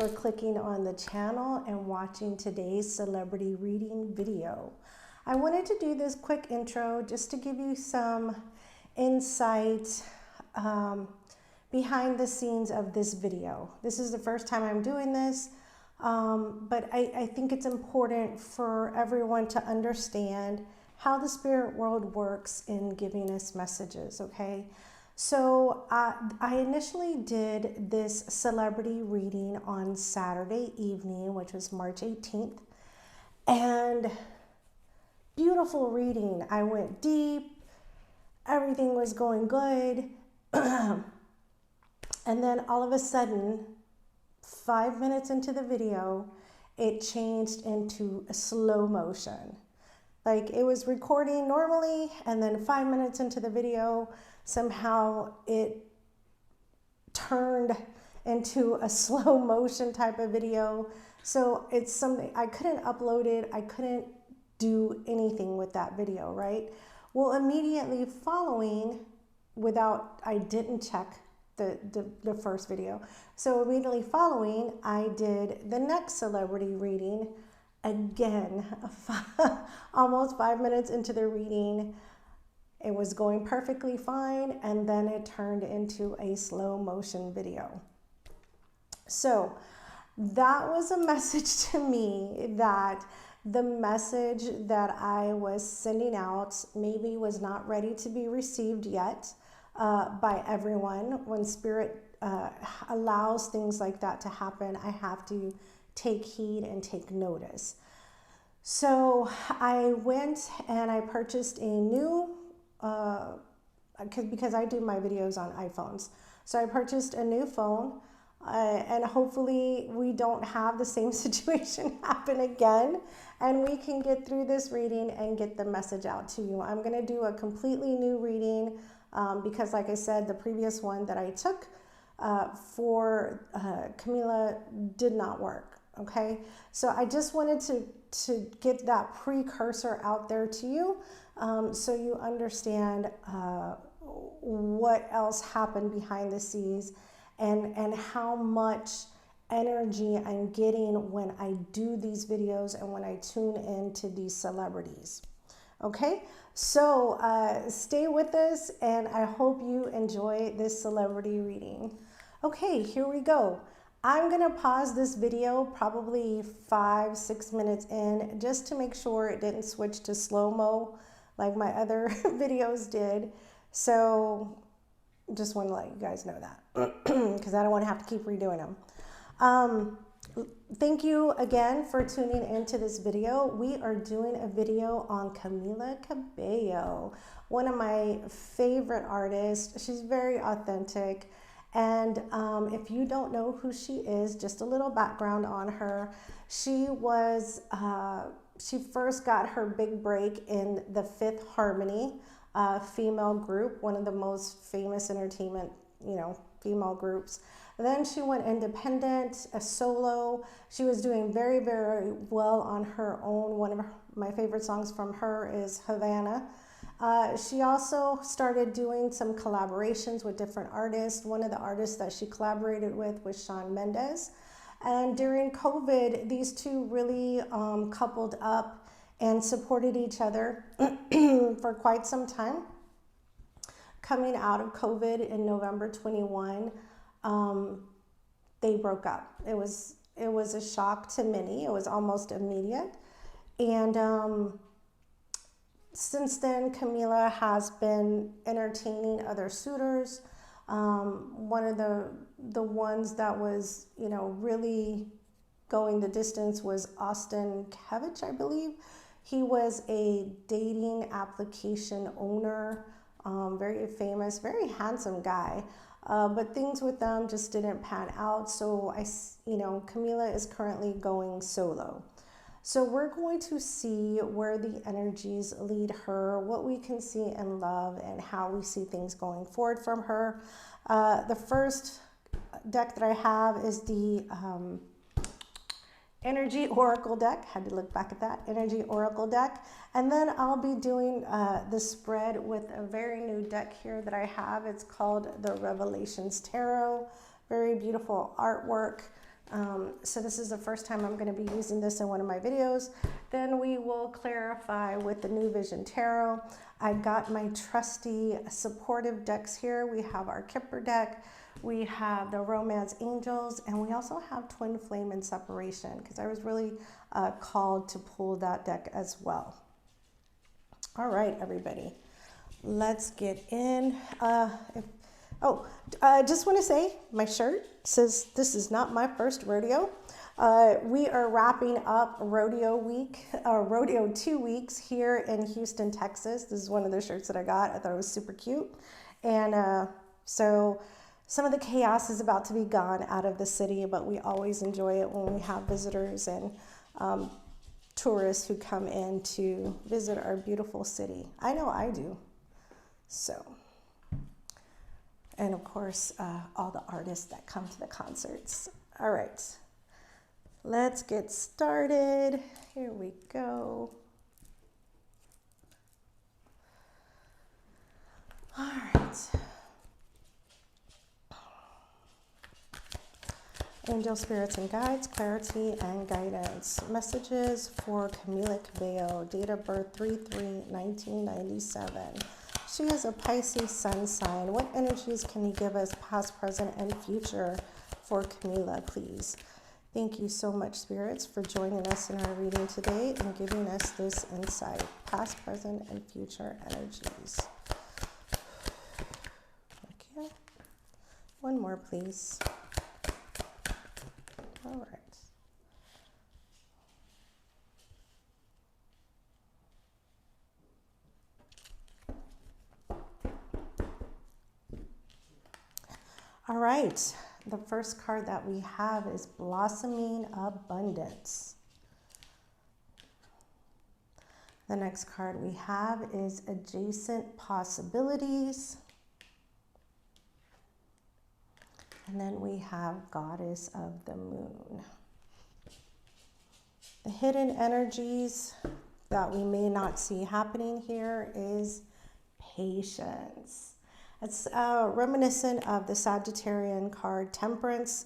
for clicking on the channel and watching today's celebrity reading video. I wanted to do this quick intro just to give you some insight behind the scenes of this video. This is the first time I'm doing this, but I think it's important for everyone to understand how the spirit world works in giving us messages, okay? So I initially did this celebrity reading on Saturday evening, which was March 18th, and beautiful reading. I went deep, everything was going good, and then all of a sudden, 5 minutes into the video, it changed into a slow motion. Like it was recording normally, and then 5 minutes into the video, somehow it turned into a slow motion type of video. So it's something, I couldn't upload it. I couldn't do anything with that video, right? Well, immediately following, I didn't check the first video. So immediately following, I did the next celebrity reading again, almost 5 minutes into the reading. It was going perfectly fine, and then it turned into a slow motion video. So that was a message to me that the message that I was sending out maybe was not ready to be received yet by everyone. When spirit allows things like that to happen, I have to take heed and take notice. So I went and I purchased a new because I do my videos on iPhones. So I purchased a new phone, and hopefully we don't have the same situation happen again, and we can get through this reading and get the message out to you. I'm going to do a completely new reading because, like I said, the previous one that I took for Camila did not work. Okay, so I just wanted to get that precursor out there to you, so you understand what else happened behind the scenes and how much energy I'm getting when I do these videos and when I tune into these celebrities. Okay, so stay with us, and I hope you enjoy this celebrity reading. Okay, here we go. I'm gonna pause this video probably 5-6 minutes in just to make sure it didn't switch to slow-mo like my other videos did. So just want to let you guys know that because I don't want to have to keep redoing them. Thank you again for tuning into this video. We are doing a video on Camila Cabello, one of my favorite artists. She's very authentic. And if you don't know who she is, just a little background on her. She first got her big break in the Fifth Harmony female group, one of the most famous entertainment, female groups. Then she went independent, a solo. She was doing very, very well on her own. One of my favorite songs from her is Havana. She also started doing some collaborations with different artists. One of the artists that she collaborated with was Shawn Mendes. And during COVID, these two really coupled up and supported each other for quite some time. Coming out of COVID in November 21, they broke up. It was a shock to many. It was almost immediate. And since then, Camila has been entertaining other suitors. One of the ones that was, really going the distance was Austin Kevich, I believe. He was a dating application owner, very famous, very handsome guy. But things with them just didn't pan out. So Camila is currently going solo. So we're going to see where the energies lead her, what we can see in love, and how we see things going forward from her. The first deck that I have is the Energy Oracle deck. Had to look back at that. Energy Oracle deck. And then I'll be doing the spread with a very new deck here that I have. It's called the Revelations Tarot. Very beautiful artwork. So this is the first time I'm going to be using this in one of my videos. Then we will clarify with the New Vision Tarot. I got my trusty supportive decks here. We have our Kipper deck, we have the Romance Angels, and we also have Twin Flame and Separation, because I was really called to pull that deck as well. All right, everybody, let's get in. I just want to say my shirt says this is not my first rodeo. We are wrapping up rodeo week, rodeo 2 weeks here in Houston, Texas. This is one of the shirts that I got. I thought it was super cute. And so some of the chaos is about to be gone out of the city, but we always enjoy it when we have visitors and tourists who come in to visit our beautiful city. I know I do. So, and of course, all the artists that come to the concerts. All right. Let's get started. Here we go. All right. Angel, spirits, and guides, clarity and guidance. Messages for Camila Cabello, date of birth 3/3/1997. She is a Pisces sun sign. What energies can you give us, past, present, and future for Camila, please? Thank you so much, spirits, for joining us in our reading today and giving us this insight, past, present, and future energies. Okay. One more, please. All right. All right. The first card that we have is Blossoming Abundance. The next card we have is Adjacent Possibilities. And then we have Goddess of the Moon. The hidden energies that we may not see happening here is patience. It's reminiscent of the Sagittarian card Temperance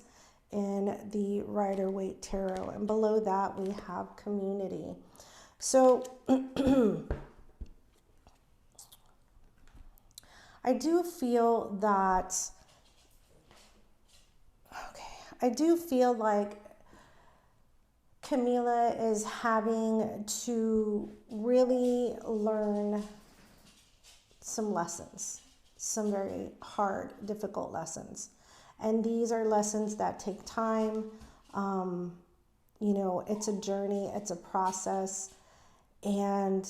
in the Rider-Waite Tarot. And below that we have Community. So I do feel that, I do feel like Camila is having to really learn some lessons, some very hard, difficult lessons. And these are lessons that take time. You know, it's a journey, it's a process. And,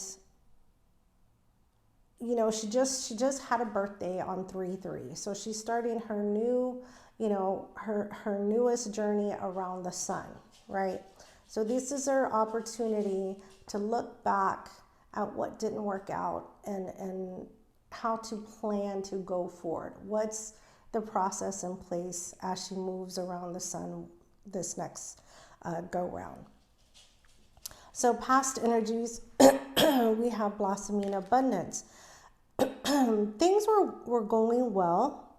you know, she just had a birthday on 3/3. So she's starting her new, you know, her newest journey around the sun, right? So this is her opportunity to look back at what didn't work out and how to plan to go forward. What's the process in place as she moves around the sun this next go round? So past energies, we have Blossoming Abundance. Things were going well.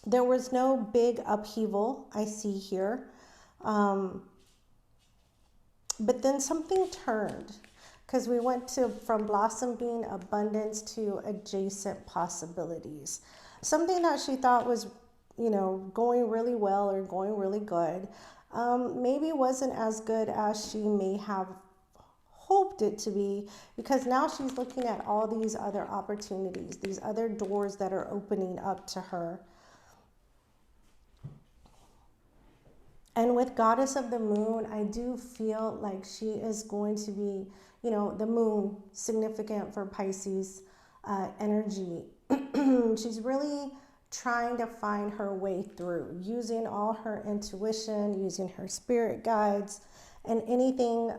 There was no big upheaval I see here. But then something turned, because we went from blossoming abundance to adjacent possibilities. Something that she thought was, you know, going really well or going really good, maybe wasn't as good as she may have hoped it to be, because now she's looking at all these other opportunities, these other doors that are opening up to her. And with Goddess of the Moon, I do feel like she is going to be, you know, the moon, significant for Pisces energy. She's really trying to find her way through, using all her intuition, using her spirit guides, and anything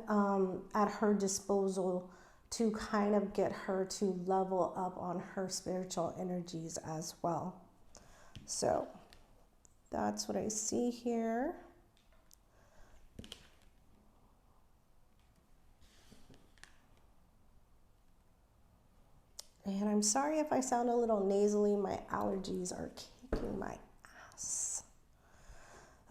at her disposal to kind of get her to level up on her spiritual energies as well. So that's what I see here. And I'm sorry if I sound a little nasally. My allergies are kicking my ass.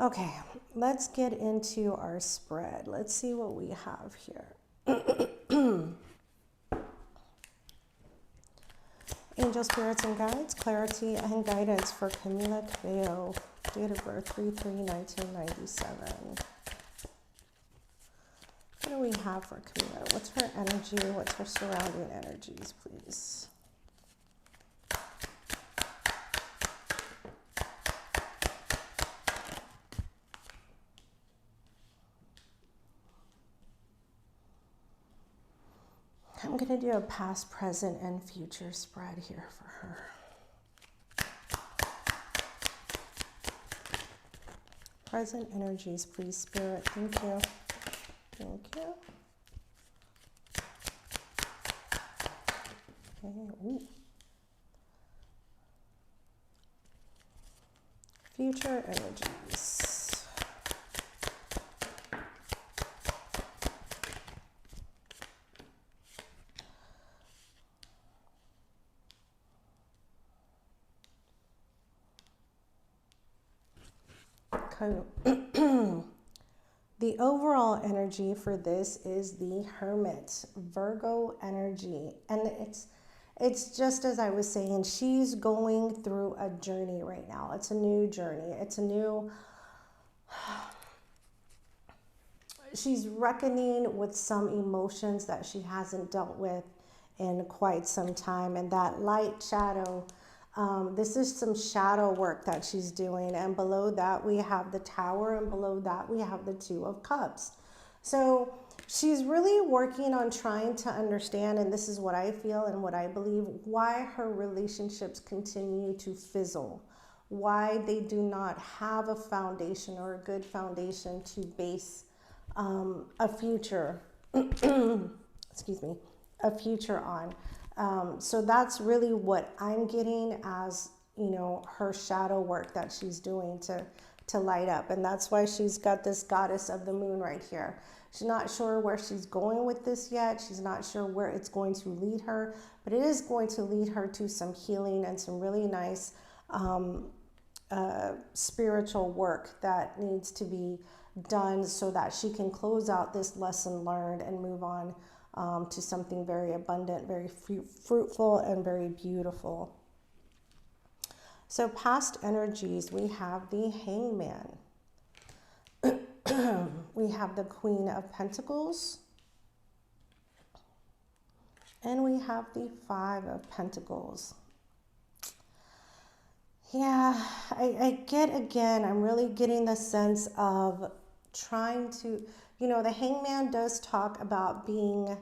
Okay, let's get into our spread. Let's see what we have here. Angel spirits and guides, clarity and guidance for Camila Cabello, date of birth 3/3/1997. What do we have for Camila? What's her energy? What's her surrounding energies, please? I'm going to do a past, present, and future spread here for her. Present energies, please, Spirit. Thank you. Thank you. Okay. Ooh. Future energies. The overall energy for this is the Hermit, Virgo energy. And it's just as I was saying, she's going through a journey right now. It's a new journey. It's a new... She's reckoning with some emotions that she hasn't dealt with in quite some time. And that light shadow... this is some shadow work that she's doing, and below that we have the Tower, and below that we have the Two of Cups. So she's really working on trying to understand, and this is what I feel and what I believe, why her relationships continue to fizzle, why they do not have a foundation or a good foundation to base a future, excuse me, a future on. So that's really what I'm getting as, you know, her shadow work that she's doing to light up. And that's why she's got this goddess of the moon right here. She's not sure where she's going with this yet. She's not sure where it's going to lead her, but it is going to lead her to some healing and some really nice spiritual work that needs to be done so that she can close out this lesson learned and move on to something very abundant, very fruitful, and very beautiful. So past energies, we have the Hangman. We have the Queen of Pentacles. And we have the Five of Pentacles. Yeah, I get, again, I'm really getting the sense of trying to, you know, the Hangman does talk about being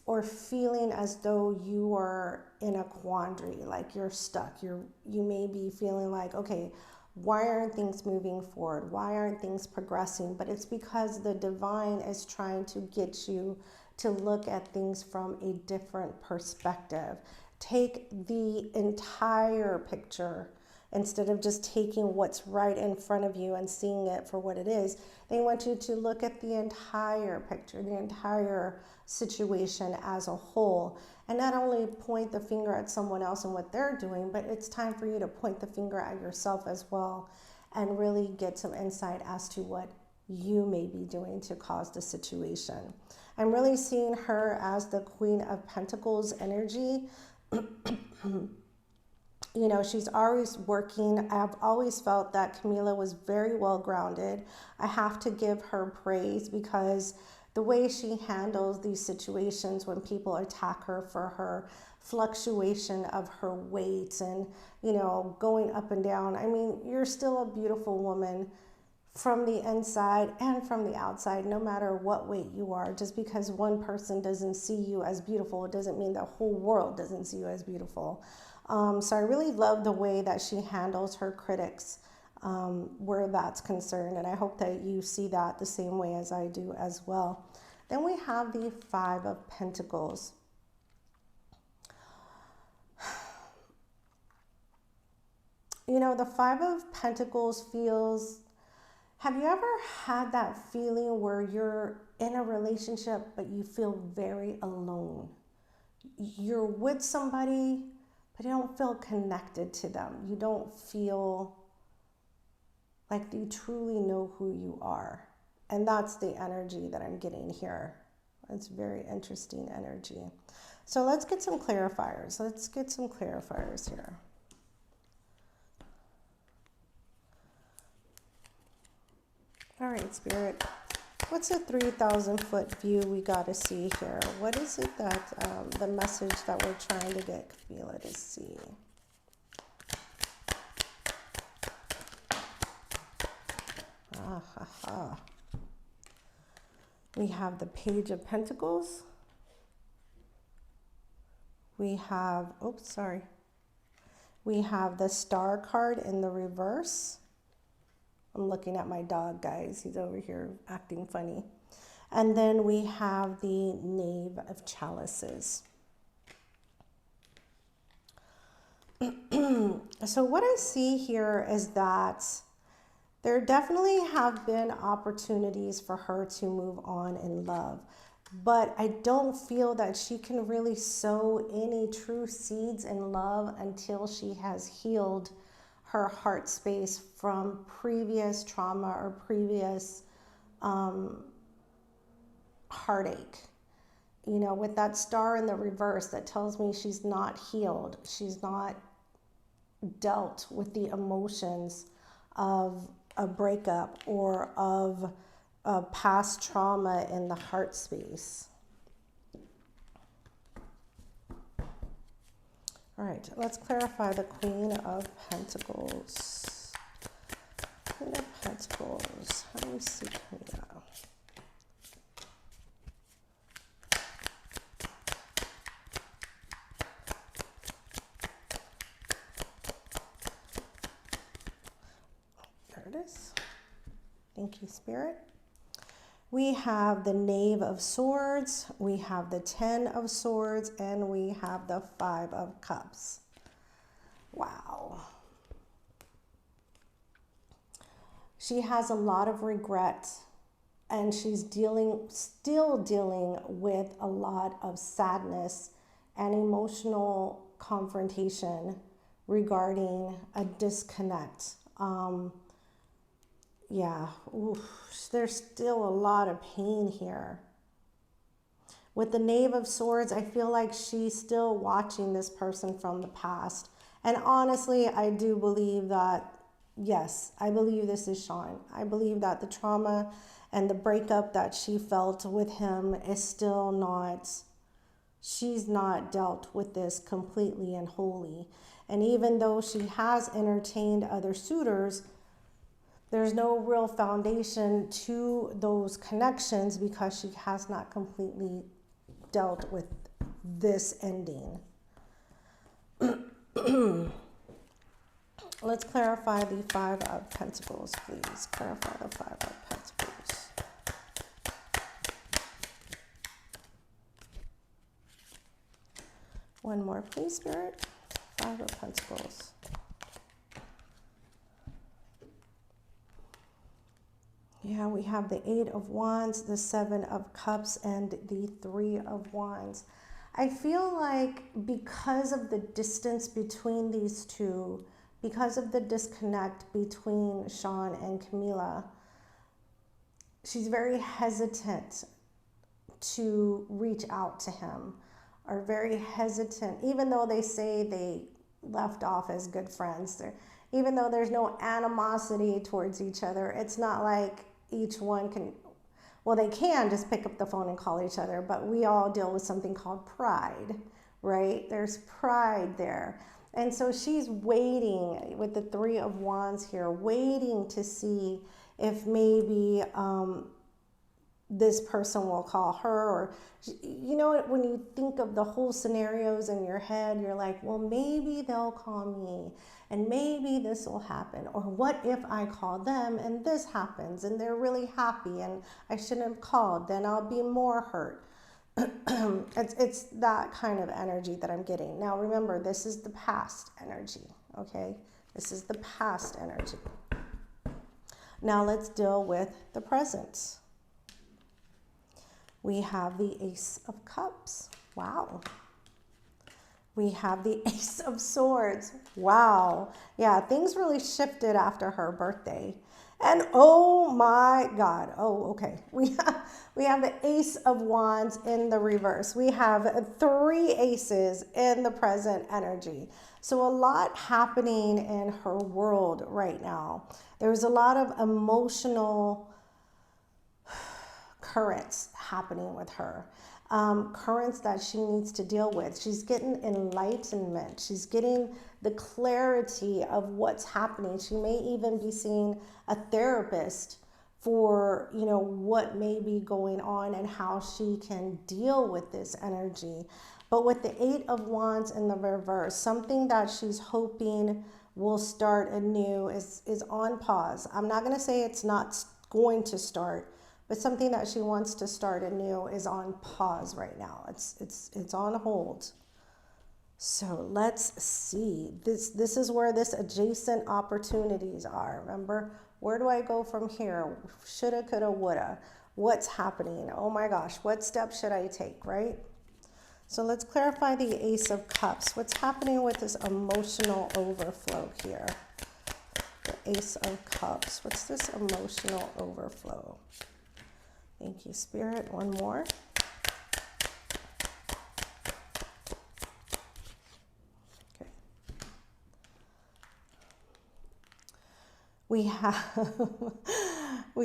or feeling as though you are in a quandary, like you're stuck. You may be feeling like, okay, why aren't things moving forward? Why aren't things progressing? But it's because the divine is trying to get you to look at things from a different perspective. Take the entire picture instead of just taking what's right in front of you and seeing it for what it is. They want you to look at the entire picture, the entire situation as a whole, and not only point the finger at someone else and what they're doing, but it's time for you to point the finger at yourself as well and really get some insight as to what you may be doing to cause the situation. I'm really seeing her as the Queen of Pentacles energy. You know, she's always working. I've always felt that Camila was very well grounded. I have to give her praise because the way she handles these situations when people attack her for her fluctuation of her weight and, you know, going up and down. I mean, you're still a beautiful woman from the inside and from the outside, no matter what weight you are. Just because one person doesn't see you as beautiful, it doesn't mean the whole world doesn't see you as beautiful. So I really love the way that she handles her critics where that's concerned. And I hope that you see that the same way as I do as well. Then we have the Five of Pentacles. You know, the Five of Pentacles feels... Have you ever had that feeling where you're in a relationship, but you feel very alone? You're with somebody, but you don't feel connected to them. You don't feel Like you truly know who you are. And that's the energy that I'm getting here. It's very interesting energy. So let's get some clarifiers. Let's get some clarifiers here. All right, Spirit. What's a 3,000-foot view we got to see here? What is it that the message that we're trying to get Camila to see? We have the Page of Pentacles. We have, oops, sorry. We have the Star card in the reverse. I'm looking at my dog, guys. He's over here acting funny. And then we have the Knave of Chalices. So what I see here is that there definitely have been opportunities for her to move on in love, but I don't feel that she can really sow any true seeds in love until she has healed her heart space from previous trauma or previous heartache. You know, with that star in the reverse, that tells me she's not healed. She's not dealt with the emotions of a breakup or of a past trauma in the heart space. All right, let's clarify the Queen of Pentacles. Queen of Pentacles. Let me see Camila. There it is. Thank you, Spirit. We have the Knave of Swords, we have the 10 of Swords, and we have the 5 of Cups. Wow. She has a lot of regret, and she's still dealing with a lot of sadness and emotional confrontation regarding a disconnect. Yeah, oof, there's still a lot of pain here. With the Knave of Swords, I feel like she's still watching this person from the past. And honestly, I do believe that, yes, I believe this is Sean. I believe that the trauma and the breakup that she felt with him is still not, she's not dealt with this completely and wholly. And even though she has entertained other suitors, there's no real foundation to those connections because she has not completely dealt with this ending. Let's clarify the 5 of Pentacles, please. Clarify the 5 of Pentacles. One more, please, Spirit. 5 of Pentacles. Yeah, we have the 8 of Wands, the 7 of Cups, and the 3 of Wands. I feel like because of the distance between these two, because of the disconnect between Sean and Camila, she's very hesitant to reach out to him, or very hesitant, even though they say they left off as good friends. Even though there's no animosity towards each other, it's not like each one can, well, they can just pick up the phone and call each other, but we all deal with something called pride, right? There's pride there. And so she's waiting with the 3 of Wands here, waiting to see if maybe this person will call her, or, you know, when you think of the whole scenarios in your head, you're like, well, maybe they'll call me and maybe this will happen. Or what if I call them and this happens and they're really happy and I shouldn't have called, then I'll be more hurt. It's that kind of energy that I'm getting. Now, remember, this is the past energy, okay? This is the past energy. Now let's deal with the present. We have the Ace of Cups. Wow. We have the Ace of Swords. Wow. Yeah, things really shifted after her birthday. And oh my God. Oh, okay. We have the Ace of Wands in the reverse. We have 3 aces in the present energy. So a lot happening in her world right now. There's a lot of emotional currents happening with her. Currents that she needs to deal with. She's getting enlightenment. She's getting the clarity of what's happening. She may even be seeing a therapist for, you know, what may be going on and how she can deal with this energy. But with the 8 of Wands in the reverse, something that she's hoping will start anew is on pause. I'm not going to say it's not going to start, but something that she wants to start anew is on pause right now. It's on hold. So let's see. This is where this adjacent opportunities are. Remember, where do I go from here? Shoulda, coulda, woulda. What's happening? Oh my gosh, what step should I take, right? So let's clarify the Ace of Cups. What's happening with this emotional overflow here? The Ace of Cups. What's this emotional overflow? Thank you, Spirit. One more. Okay. We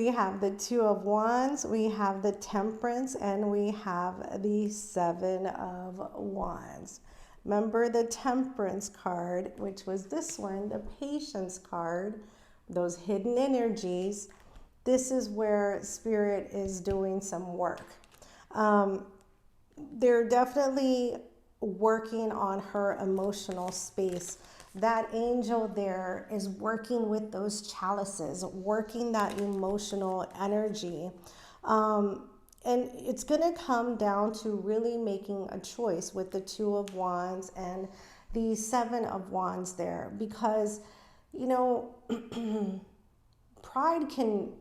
have the 2 of Wands, we have the Temperance, and we have the 7 of Wands. Remember the Temperance card, which was this one, the Patience card, those hidden energies. This is where Spirit is doing some work. They're definitely working on her emotional space. That angel there is working with those chalices, working that emotional energy. And it's going to come down to really making a choice with the 2 of Wands and the 7 of Wands there. Because, you know, pride can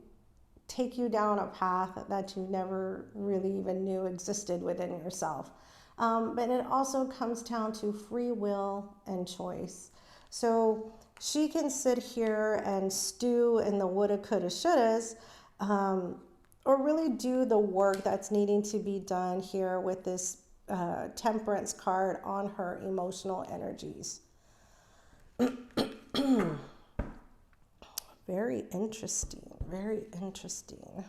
take you down a path that you never really even knew existed within yourself. But it also comes down to free will and choice. So she can sit here and stew in the woulda, coulda, shouldas, or really do the work that's needing to be done here with this Temperance card on her emotional energies. Very interesting, very interesting.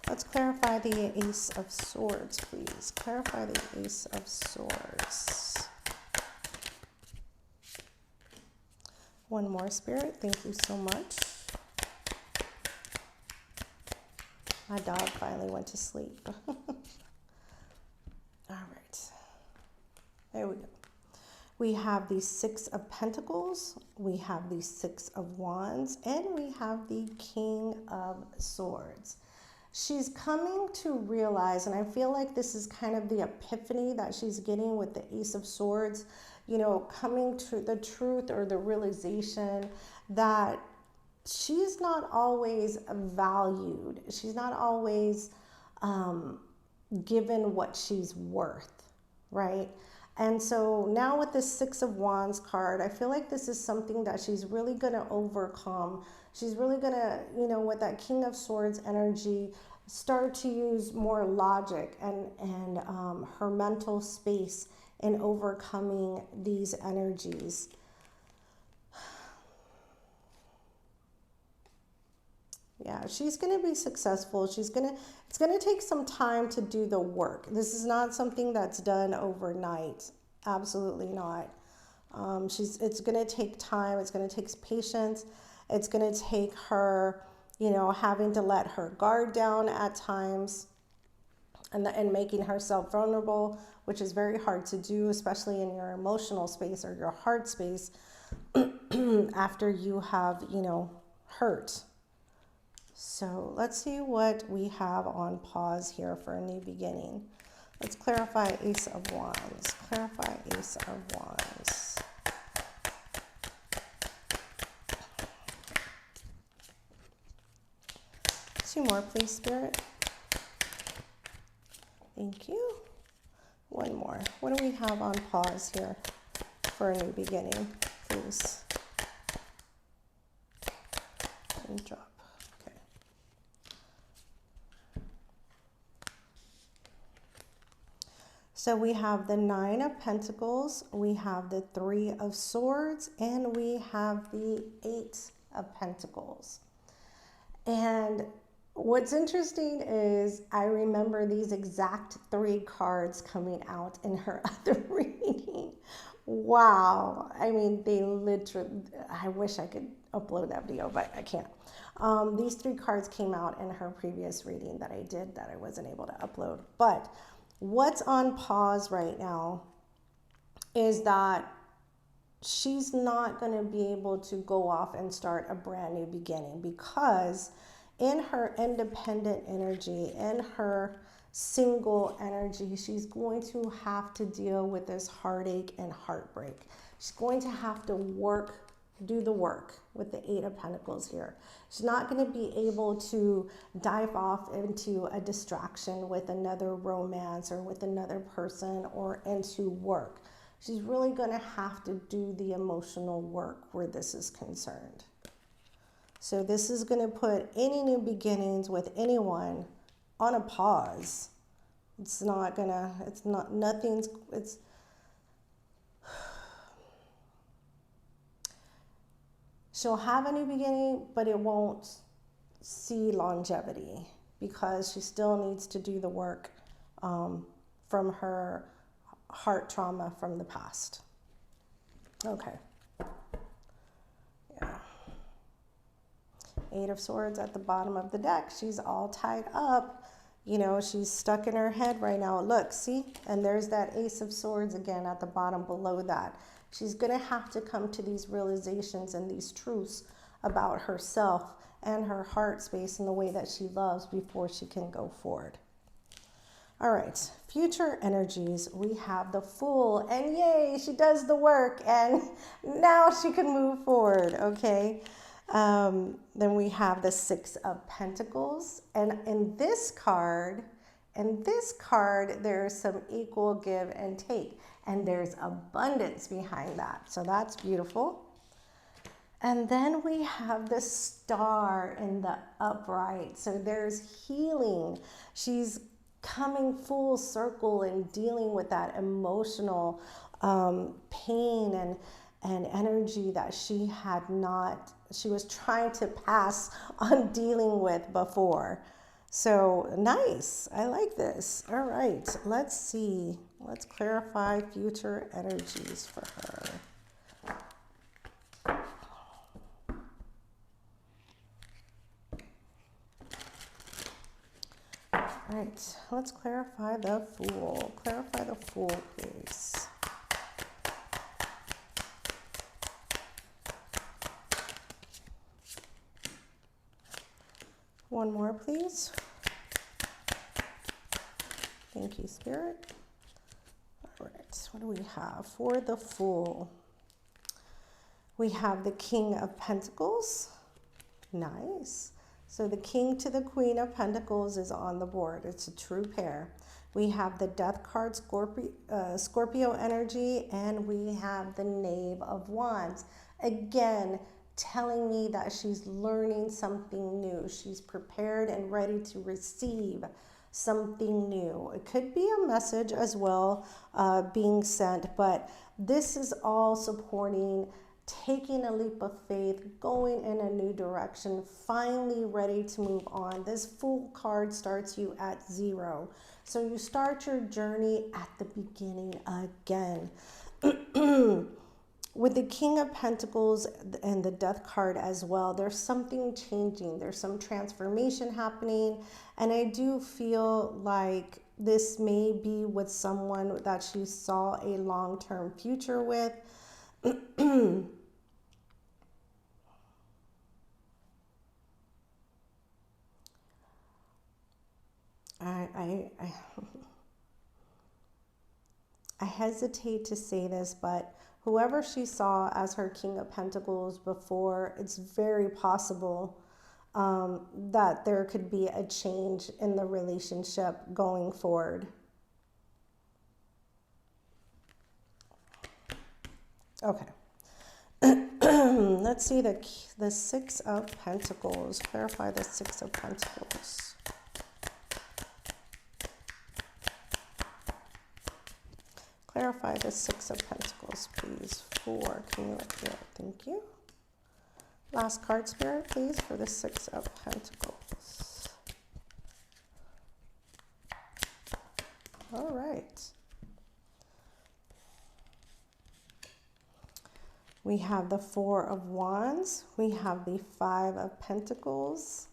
Let's clarify the Ace of Swords, please. Clarify the Ace of Swords. One more, Spirit. Thank you so much. My dog finally went to sleep. All right. There we go. We have the 6 of Pentacles, we have the 6 of Wands, and we have the King of Swords. She's coming to realize, and I feel like this is kind of the epiphany that she's getting with the Ace of Swords, you know, coming to the truth or the realization that she's not always valued. She's not always given what she's worth, right? And so now with this 6 of Wands card, I feel like this is something that she's really going to overcome. She's really going to, you know, with that King of Swords energy, start to use more logic and her mental space in overcoming these energies. Yeah, she's going to be successful. It's going to take some time to do the work. This is not something that's done overnight. Absolutely not. It's going to take time. It's going to take patience. It's going to take her, you know, having to let her guard down at times and making herself vulnerable, which is very hard to do, especially in your emotional space or your heart space after you have, you know, hurt. So let's see what we have on pause here for a new beginning. Let's clarify Ace of Wands. Clarify Ace of Wands. Two more, please, Spirit. Thank you. One more. What do we have on pause here for a new beginning, please? And drop. Okay. So we have the Nine of Pentacles, we have the Three of Swords, and we have the Eight of Pentacles. And what's interesting is I remember these exact three cards coming out in her other reading. Wow. I mean, they literally, I wish I could upload that video, but I can't. These three cards came out in her previous reading that I did that I wasn't able to upload. But what's on pause right now is that she's not going to be able to go off and start a brand new beginning, because in her independent energy, in her single energy, she's going to have to deal with this heartache and heartbreak. She's going to have to do the work with the Eight of Pentacles here. She's not going to be able to dive off into a distraction with another romance or with another person or into work. She's really going to have to do the emotional work where this is concerned. So this is going to put any new beginnings with anyone on a pause. It's not going to, it's not, nothing's, it's, she'll have a new beginning, but it won't see longevity because she still needs to do the work from her heart trauma from the past. Okay. Yeah. Eight of Swords at the bottom of the deck. She's all tied up. You know, she's stuck in her head right now. Look, see? And there's that Ace of Swords again at the bottom below that. She's going to have to come to these realizations and these truths about herself and her heart space and the way that she loves before she can go forward. All right, future energies, we have the Fool, and yay, she does the work, and now she can move forward, okay? Then we have the Six of Pentacles, and in this card, there's some equal give and take, and there's abundance behind that, so that's beautiful. And then we have the Star in the upright, so there's healing. She's coming full circle and dealing with that emotional pain and energy that she was trying to pass on dealing with before. So nice, I like this. All right, let's see. Let's clarify future energies for her. All right, let's clarify the Fool. Clarify the Fool, please. One more, please. Thank you, Spirit. All right, what do we have for the Fool? We have the King of Pentacles. Nice. So the King to the Queen of Pentacles is on the board. It's a true pair. We have the Death card, Scorpio energy, and we have the Knave of Wands. Again, telling me that she's learning something new. She's prepared and ready to receive something new. It could be a message as well being sent, but this is all supporting taking a leap of faith, going in a new direction, finally ready to move on. This Fool card starts you at 0. So you start your journey at the beginning again. With the King of Pentacles and the Death card as well, there's something changing. There's some transformation happening. And I do feel like this may be with someone that she saw a long-term future with. I hesitate to say this, but whoever she saw as her King of Pentacles before, it's very possible that there could be a change in the relationship going forward. Okay. Let's see the Six of Pentacles. Clarify the Six of Pentacles. Clarify the Six of Pentacles, please, for Camila Cabello. Thank you. Last card, Spirit, please, for the Six of Pentacles. All right. We have the Four of Wands. We have the Five of Pentacles.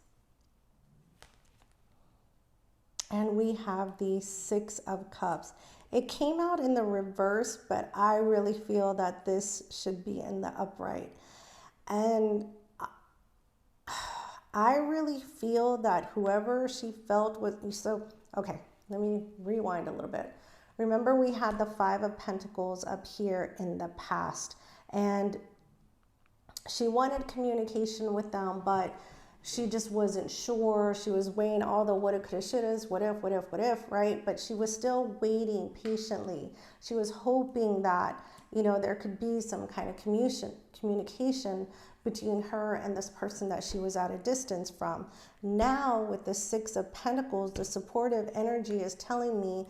And we have the Six of Cups. It came out in the reverse, but I really feel that this should be in the upright. And I really feel that whoever she felt was, so, okay, let me rewind a little bit. Remember, we had the Five of Pentacles up here in the past, and she wanted communication with them, but she just wasn't sure. She was weighing all the woulda, coulda, shouldas, what if, right? But she was still waiting patiently. She was hoping that, you know, there could be some kind of communication between her and this person that she was at a distance from. Now, with the Six of Pentacles, the supportive energy is telling me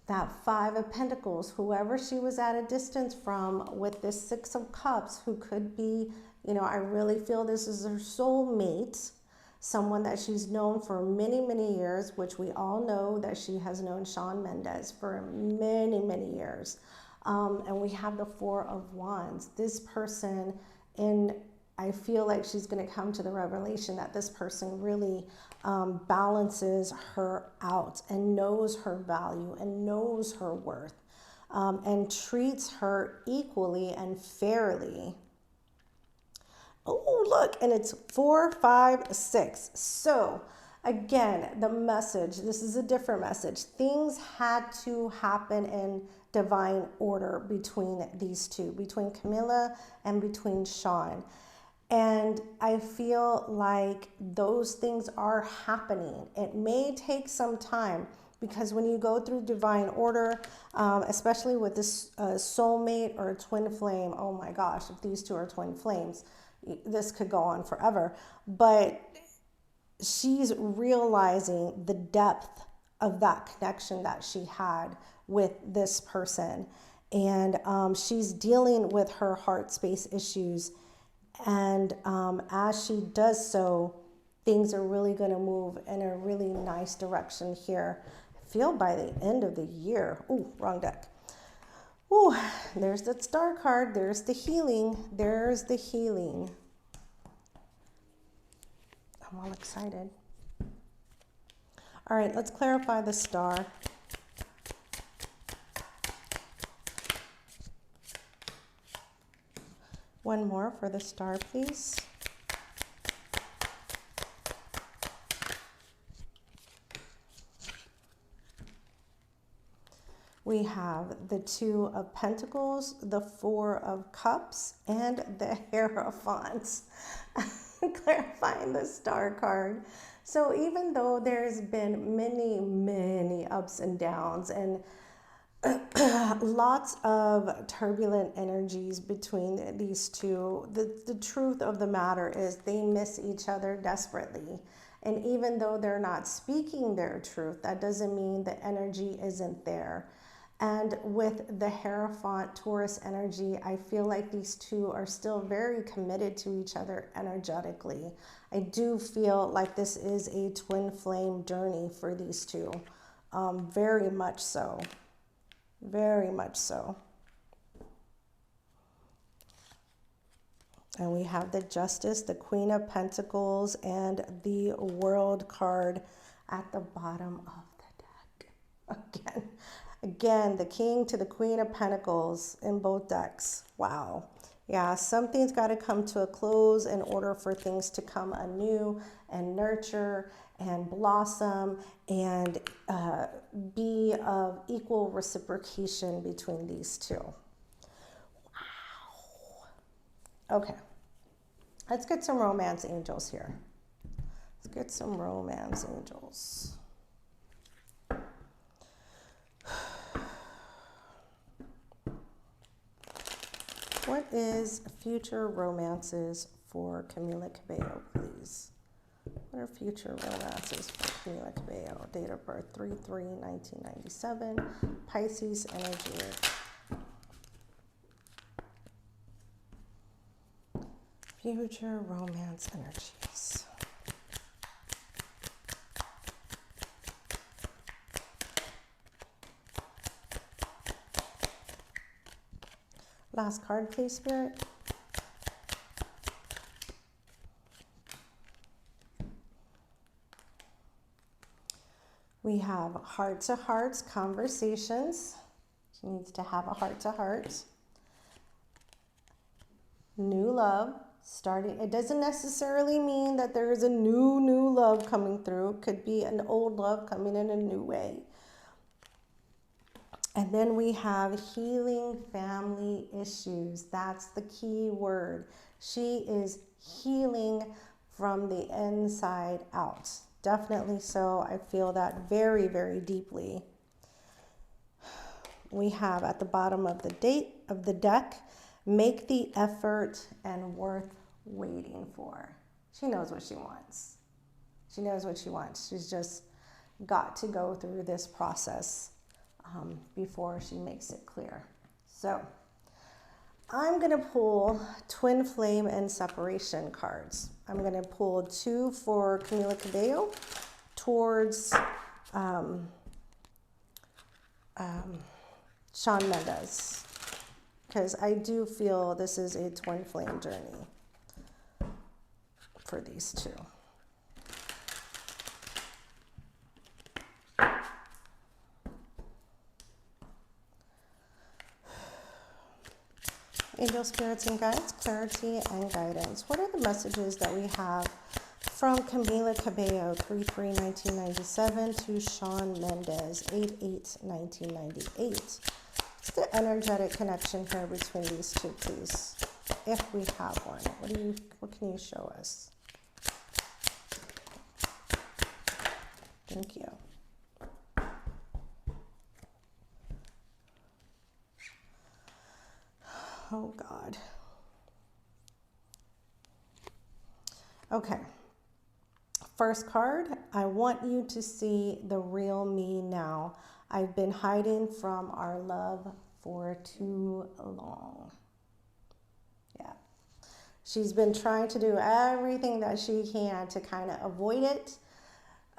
that Five of Pentacles, whoever she was at a distance from, with this Six of Cups, who could be, you know, I really feel this is her soulmate, someone that she's known for many, many years, which we all know that she has known Shawn Mendes for many, many years. And we have the Four of Wands. This person, I feel like she's going to come to the revelation that this person really balances her out and knows her value and knows her worth, and treats her equally and fairly. Oh, look, and it's 4, 5, 6. So again, the message, this is a different message. Things had to happen in divine order between these two, between Camila and between Shawn. And I feel like those things are happening. It may take some time, because when you go through divine order, especially with this soulmate or a twin flame, oh my gosh, if these two are twin flames, this could go on forever. But she's realizing the depth of that connection that she had with this person. And she's dealing with her heart space issues. And as she does so, things are really going to move in a really nice direction here. I feel by the end of the year. Ooh, wrong deck. Ooh, there's the Star card. There's the healing. There's the healing. I'm all excited. All right, let's clarify the Star. One more for the Star, please. We have the Two of Pentacles, the Four of Cups, and the Hierophant. Clarifying the Star card. So even though there's been many, many ups and downs and lots of turbulent energies between these two, the truth of the matter is they miss each other desperately. And even though they're not speaking their truth, that doesn't mean the energy isn't there. And with the Hierophant Taurus energy, I feel like these two are still very committed to each other energetically. I do feel like this is a twin flame journey for these two. Very much so. Very much so. And we have the Justice, the Queen of Pentacles, and the World card at the bottom of the deck. Again, the King to the Queen of Pentacles in both decks. Wow. Yeah, something's got to come to a close in order for things to come anew and nurture and blossom and be of equal reciprocation between these two. Wow. Okay. Let's get some romance angels here. Let's get some romance angels. What is future romances for Camila Cabello, please? What are future romances for Camila Cabello? Date of birth 3/3/1997. Pisces energy. Future romance energies. Last card, please, Spirit. We have heart-to-heart conversations. She needs to have a heart-to-heart. New love starting. It doesn't necessarily mean that there is a new love coming through. It could be an old love coming in a new way. And then we have healing family issues. That's the key word. She is healing from the inside out. Definitely so. I feel that very, very deeply. We have at the bottom of the deck, make the effort and worth waiting for. She knows what she wants. She knows what she wants. She's just got to go through this process before she makes it clear. So I'm going to pull twin flame and separation cards. I'm going to pull 2 for Camila Cabello towards Shawn Mendes, because I do feel this is a twin flame journey for these two. Angel, spirits, and guides, clarity and guidance. What are the messages that we have from Camila Cabello, 3/3/1997 to Shawn Mendes, 8/8/1998? What's the energetic connection here between these two, please? If we have one, what can you show us? Thank you. Oh, God. Okay. First card, I want you to see the real me now. I've been hiding from our love for too long. Yeah. She's been trying to do everything that she can to kind of avoid it,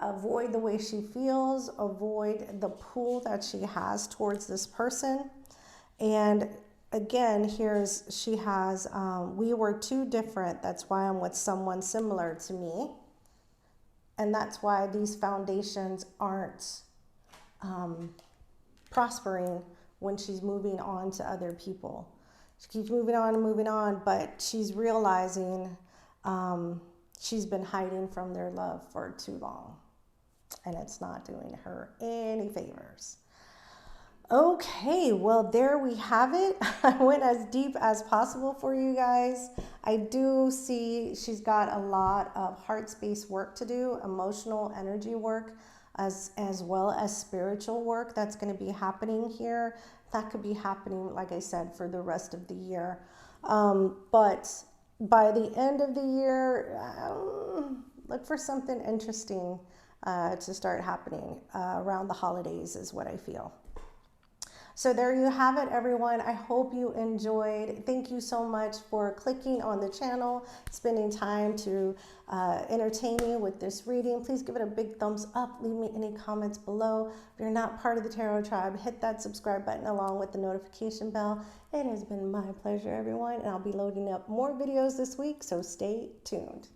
avoid the way she feels, avoid the pull that she has towards this person. And again, she has, we were too different. That's why I'm with someone similar to me. And that's why these foundations aren't prospering when she's moving on to other people. She keeps moving on, but she's realizing she's been hiding from their love for too long. And it's not doing her any favors. Okay, well, there we have it. I went as deep as possible for you guys. I do see she's got a lot of heart space work to do, emotional energy work, as well as spiritual work that's going to be happening here. That could be happening, like I said, for the rest of the year. But by the end of the year, look for something interesting to start happening around the holidays is what I feel. So there you have it, everyone. I hope you enjoyed. Thank you so much for clicking on the channel, spending time to entertain me with this reading. Please give it a big thumbs up. Leave me any comments below. If you're not part of the Tarot Tribe, hit that subscribe button along with the notification bell. It has been my pleasure, everyone, and I'll be loading up more videos this week, so stay tuned.